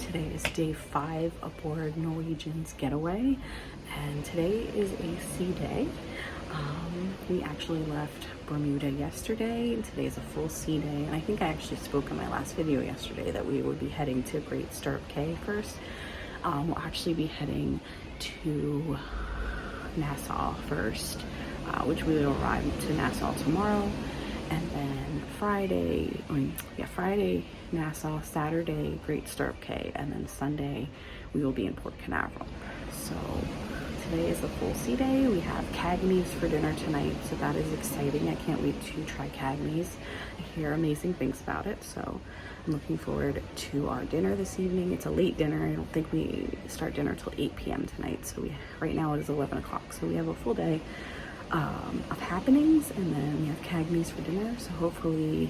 Today is day 5 aboard Norwegian's Getaway, and today is a sea day. We actually left Bermuda yesterday, and today is a full sea day. And I think I actually spoke in my last video yesterday that we would be heading to Great Stirrup Cay first. We'll actually be heading to Nassau first, which we will arrive to Nassau tomorrow. And then Friday, Nassau, Saturday, Great Stirrup Cay, and then Sunday, we will be in Port Canaveral. So today is a full sea day. We have Cagney's for dinner tonight, so that is exciting. I can't wait to try Cagney's. I hear amazing things about it, so I'm looking forward to our dinner this evening. It's a late dinner. I don't think we start dinner till 8 p.m. tonight, so right now it is 11 o'clock, so we have a full day of happenings, and then we have Cagney's for dinner, so hopefully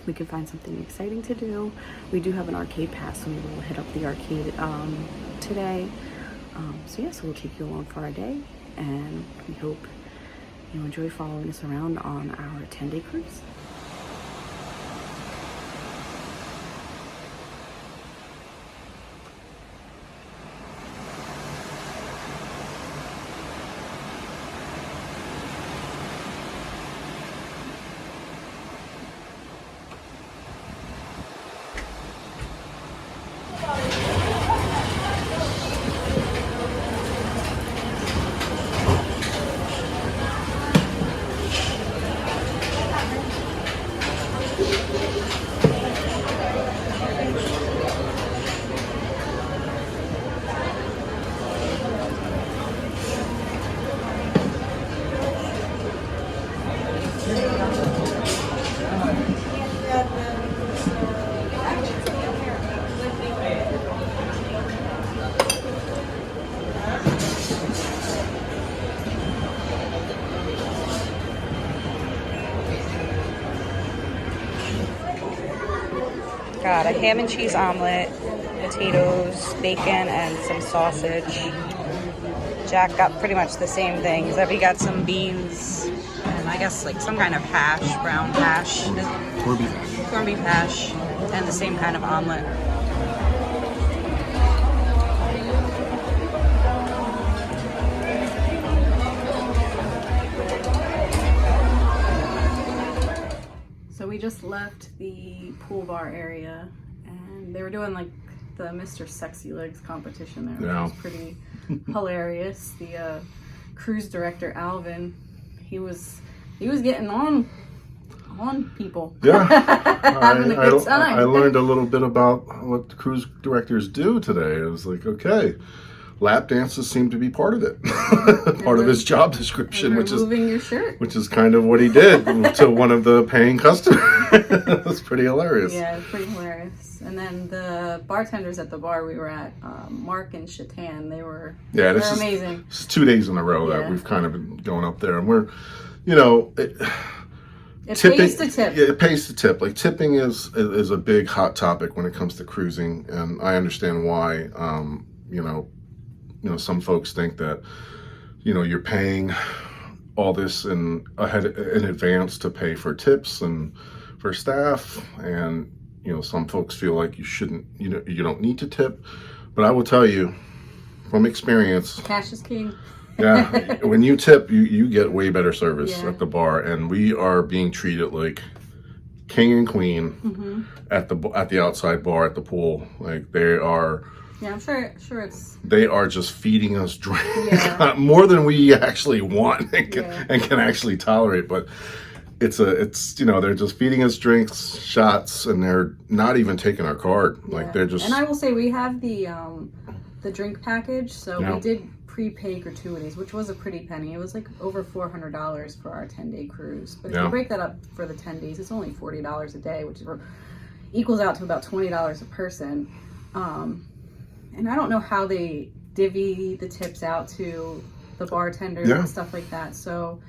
we can find something exciting to do. We do have an arcade pass, so we will hit up the arcade today. So we'll take you along for our day, and we hope you enjoy following us around on our 10-day cruise. Got a ham and cheese omelet, potatoes, bacon, and some sausage. Jack got pretty much the same thing. Zebby got some beans and I guess like some kind of hash, brown hash. Corned beef hash, and the same kind of omelet. So we just left the pool bar area, and they were doing like the Mr. Sexy Legs competition there, which was pretty hilarious. The cruise director Alvin, he was getting on people. Yeah, having a good time. I learned a little bit about what the cruise directors do today. I was like, okay, lap dances seem to be part of it, part of his job description, which is kind of what he did to one of the paying customers. That's pretty hilarious. Yeah, it's pretty hilarious. And then the bartenders at the bar we were at, Mark and Shatan, they're amazing. This is 2 days in a row that we've kind of been going up there, and we're, it pays to tip. Yeah, it pays to tip. Like, tipping is a big hot topic when it comes to cruising, and I understand why. Some folks think that, you're paying all this in advance to pay for tips and for staff, and some folks feel like you shouldn't, you don't need to tip. But I will tell you, from experience, cash is king. Yeah, when you tip, you get way better service at the bar, and we are being treated like king and queen at the outside bar at the pool. Like, they are. Yeah, I'm sure it's. They are just feeding us drinks more than we actually want and can actually tolerate. But it's they're just feeding us drinks, shots, and they're not even taking our card. Yeah. Like, they're just. And I will say we have the drink package, so we did prepay gratuities, which was a pretty penny. It was like over $400 for our 10-day cruise. But if you break that up for the 10 days, it's only $40 a day, which equals out to about $20 a person. And I don't know how they divvy the tips out to the bartenders and stuff like that. So,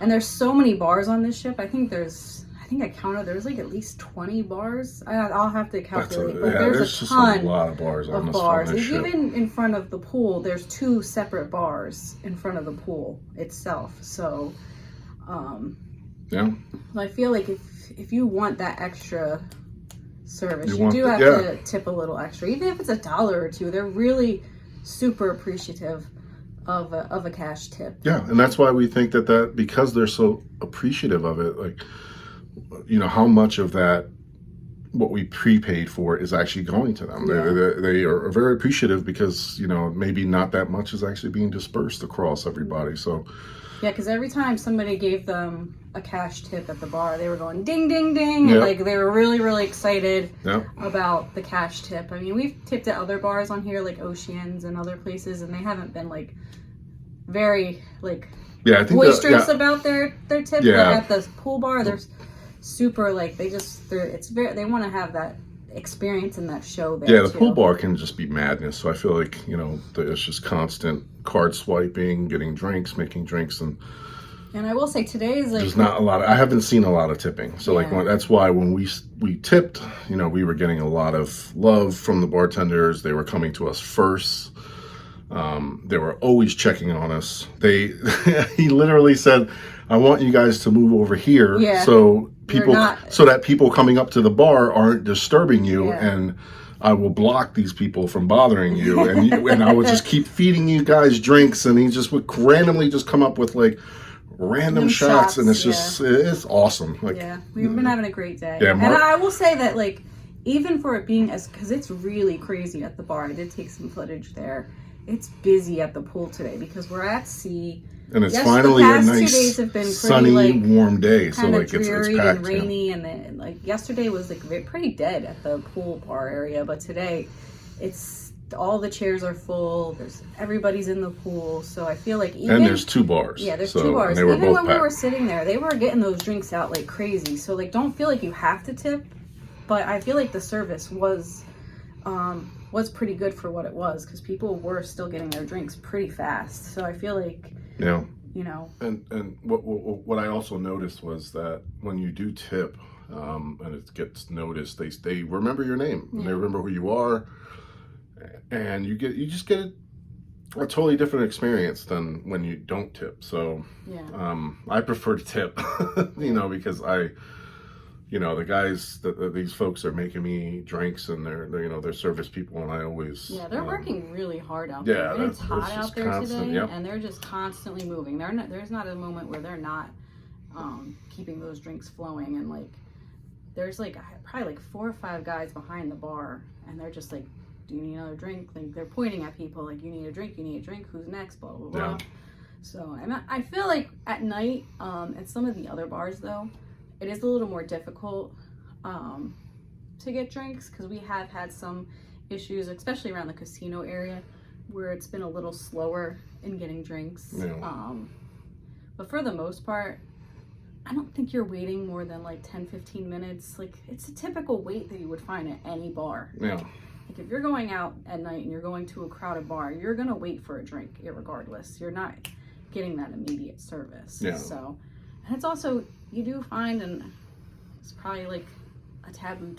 and there's so many bars on this ship. I think I counted, there's like at least 20 bars. I'll have to calculate, but there's a ton a lot of bars on this ship. Even in front of the pool, there's 2 separate bars in front of the pool itself. So, I feel like if you want that extra service. You do have to tip a little extra, even if it's $1 or $2. They're really super appreciative of a cash tip. Yeah, and that's why we think that because they're so appreciative of it, like, you know, how much of that what we prepaid for is actually going to them. Yeah. They are very appreciative because, you know, maybe not that much is actually being dispersed across everybody. So yeah, because every time somebody gave them a cash tip at the bar, they were going ding, ding, ding. Yep. And like they were really, really excited about the cash tip. I mean, we've tipped at other bars on here, like Oceans and other places, and they haven't been like very like boisterous about their tip. But at the pool bar, they're super like they want to have that experience and that show there. Yeah, the pool bar can just be madness. So I feel like, you know, there's just constant card swiping, getting drinks, making drinks, and I will say today is like there's not a lot I haven't seen a lot of tipping. So like that's why when we tipped, you know, we were getting a lot of love from the bartenders. They were coming to us first. They were always checking on us. He literally said, I want you guys to move over here so that people coming up to the bar aren't disturbing you, and I will block these people from bothering you, and I would just keep feeding you guys drinks, and he just would randomly just come up with like random shots, and it's just it's awesome. Like we've been having a great day. And I will say that like even for it being because it's really crazy at the bar, I did take some footage there. It's busy at the pool today because we're at sea. And it's finally a nice, 2 days have been pretty, sunny, like, warm day. So like it's packed, and rainy, and then like yesterday was like pretty dead at the pool bar area, but today it's all the chairs are full. Everybody's in the pool, so I feel like and there's 2 bars. Yeah, there's 2 bars. Even when we were sitting there, they were getting those drinks out like crazy. So like, don't feel like you have to tip, but I feel like the service was pretty good for what it was because people were still getting their drinks pretty fast. So I feel like. Yeah. You know. And what I also noticed was that when you do tip, and it gets noticed, they remember your name and they remember who you are, and you just get a totally different experience than when you don't tip. So I prefer to tip, you know, because the guys these folks are making me drinks, and they're service people, and I always they're working really hard out there. And it's hot out there today, and they're just constantly moving. There's not a moment where they're not keeping those drinks flowing, and like there's like probably like 4 or 5 guys behind the bar, and they're just like, do you need another drink? Like they're pointing at people like, you need a drink, who's next, blah blah blah. So I feel like at night at some of the other bars though, it is a little more difficult to get drinks because we have had some issues, especially around the casino area, where it's been a little slower in getting drinks. But for the most part, I don't think you're waiting more than like 10-15 minutes. Like it's a typical wait that you would find at any bar. Like if you're going out at night and you're going to a crowded bar, you're gonna wait for a drink irregardless. You're not getting that immediate service. So, and it's also, you do find, and it's probably like a taboo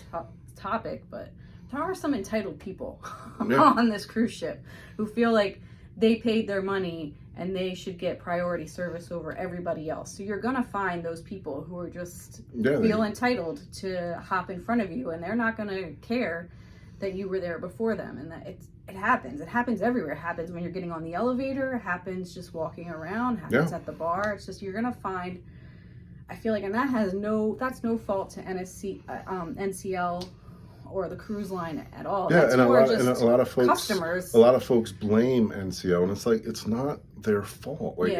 topic, but there are some entitled people on this cruise ship who feel like they paid their money and they should get priority service over everybody else. So you're gonna find those people who are just feel entitled to hop in front of you, and they're not gonna care that you were there before them. And that it happens. It happens everywhere. It happens when you're getting on the elevator. It happens just walking around. It happens at the bar. It's just, you're gonna find, I feel like, and that's no fault to NCL or the cruise line at all. Yeah, that's and a lot of folks, customers. A lot of folks blame NCL, and it's like, it's not their fault. Like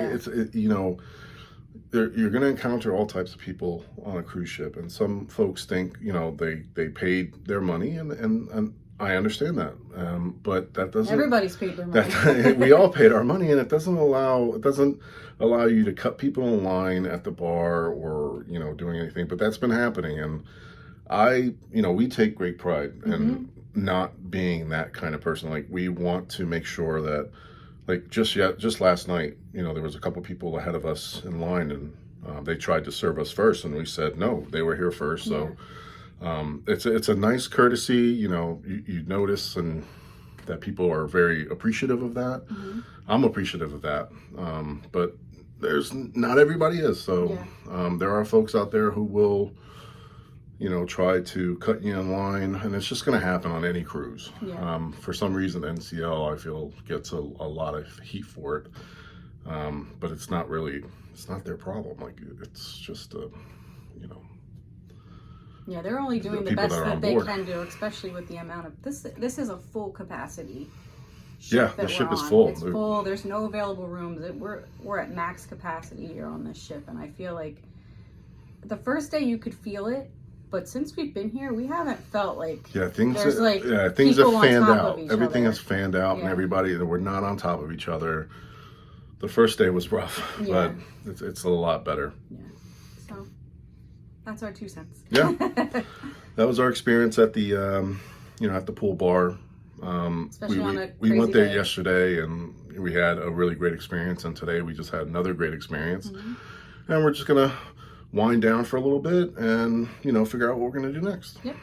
you're going to encounter all types of people on a cruise ship, and some folks think, they paid their money, and I understand that, but that doesn't. Everybody's paid their money. We all paid our money, and it doesn't allow you to cut people in line at the bar or doing anything. But that's been happening, and we take great pride in not being that kind of person. Like, we want to make sure that, like, just last night, there was a couple people ahead of us in line, and they tried to serve us first, and we said no, they were here first. So it's a nice courtesy. You notice and that people are very appreciative of that. I'm appreciative of that, but not everybody is. So there are folks out there who will you know, try to cut you in line, and it's just going to happen on any cruise. Yeah. For some reason, NCL, I feel, gets a lot of heat for it, but it's not their problem. Like, it's just, you know. Yeah, they're only doing the best that they can do, especially with the amount of this. This is a full capacity ship. Yeah, the ship is full. It's full. There's no available rooms. We're at max capacity here on this ship, and I feel like the first day you could feel it, but since we've been here, we haven't felt like things have fanned out. Everything has fanned out, and everybody, we're not on top of each other. The first day was rough, but it's a lot better. Yeah. So that's our 2 cents. Yeah, that was our experience at the at the pool bar. We went there yesterday, and we had a really great experience, and today we just had another great experience. And we're just gonna wind down for a little bit and, you know, figure out what we're gonna do next. Yep.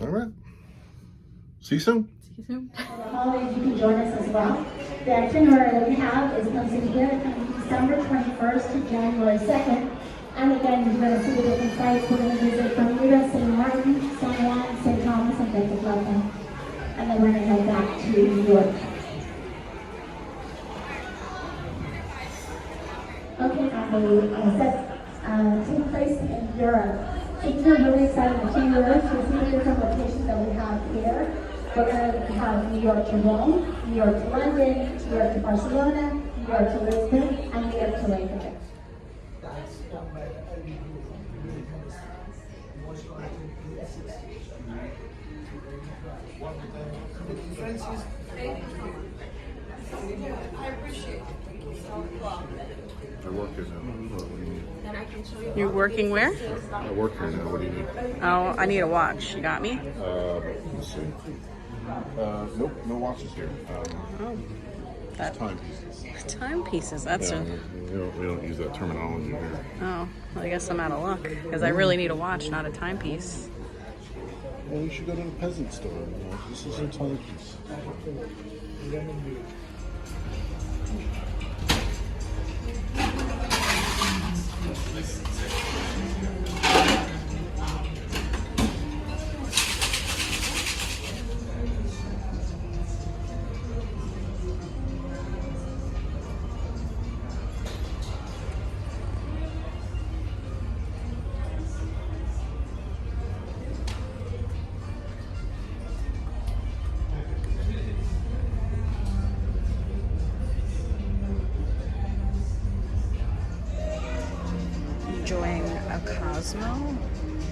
All right. See you soon. See you soon. Holidays, you can join us as well. The itinerary that we have is posted here from December 21st to January 2nd. And again, you're going to see the different sites. We're going to visit Bermuda, St. Martin, San Juan, St. Thomas, and Lake of Lebanon. And then we're going to head back to New York. Okay, now the taking place in Europe. Things are really exciting. The 2 years, you'll see the different locations that we have here. We're going to have New York to Rome, New York to London, New York to Barcelona, New York to Lisbon, and New York to Reykjavik. I work here now. What do you need? You're working where? I work here now. What do you need? Oh, I need a watch. You got me? Let's see. Nope, no watches here. That Timepieces. timepieces. That's We don't use that terminology here. Oh, well, I guess I'm out of luck because I really need a watch, not a timepiece. Well, you should go to the peasant store. You know? This is a timepiece. Enjoying a Cosmo,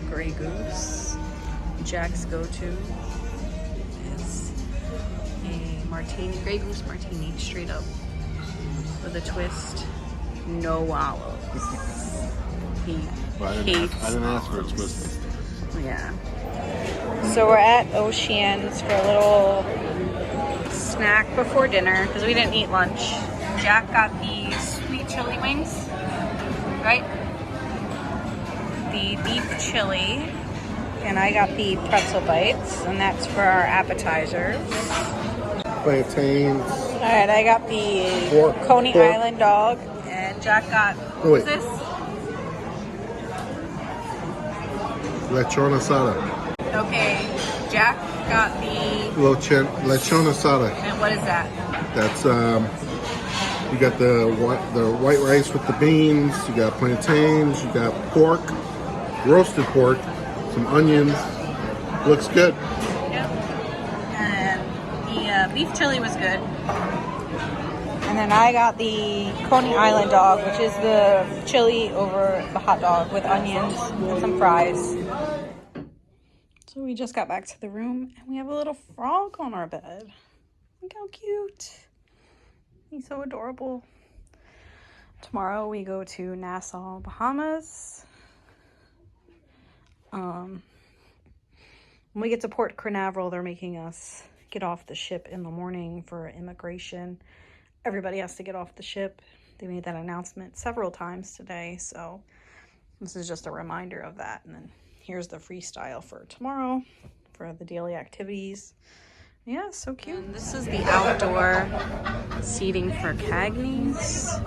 Grey Goose. Jack's go-to is a martini, Grey Goose martini, straight up with a twist, no olives. He hates. I didn't ask for a twist. Yeah. So we're at Ocean's for a little snack before dinner because we didn't eat lunch. Jack got the sweet chili wings, right? The beef chili, and I got the pretzel bites, and that's for our appetizers. Plantains. All right, I got the Coney Island dog, and Jack got, what's this? Lechon asada. Okay, Jack got the... Lechon asada. And what is that? That's, you got the white rice with the beans, you got plantains, you got pork, roasted pork, some onions. Looks good. Yep. And the beef chili was good. And then I got the Coney Island dog, which is the chili over the hot dog with onions and some fries. So we just got back to the room and we have a little frog on our bed. Look how cute. He's so adorable. Tomorrow we go to Nassau, Bahamas. When we get to Port Canaveral, they're making us get off the ship in the morning for immigration. Everybody has to get off the ship. They made that announcement several times today, so this is just a reminder of that. And then here's the freestyle for tomorrow for the daily activities. Yeah, so cute. And this is the outdoor seating for Cagney's.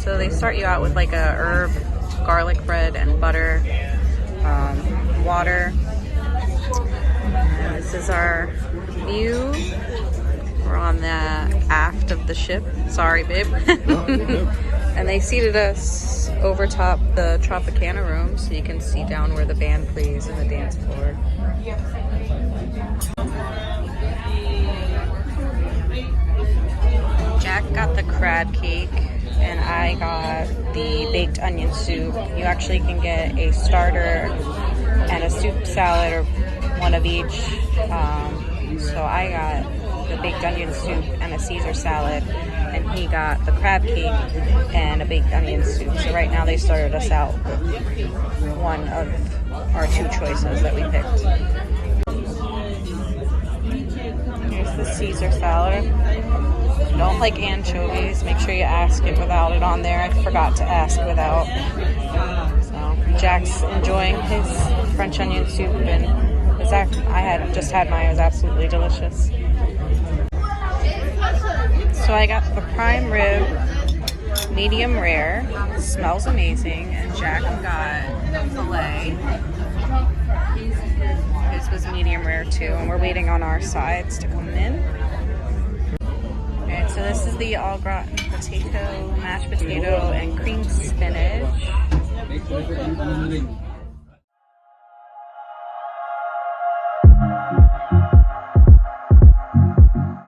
So they start you out with like a herb, garlic bread and butter, water. And this is our view. We're on the aft of the ship. Sorry, babe. And they seated us over top the Tropicana room so you can see down where the band plays and the dance floor. Jack got the crab cake and I got the baked onion soup. You actually can get a starter and a soup salad or one of each. So I got the baked onion soup and a Caesar salad, and he got the crab cake and a baked onion soup. So right now they started us out with one of our two choices that we picked. Here's the Caesar salad. If you don't like anchovies, make sure you ask it without it on there. I forgot to ask without. So Jack's enjoying his French onion soup, and I had just had mine. It was absolutely delicious. So I got the prime rib, medium rare. Smells amazing. And Jack got the filet. His was medium rare too, and we're waiting on our sides to come in. Okay, so this is the au gratin potato, mashed potato, and cream spinach.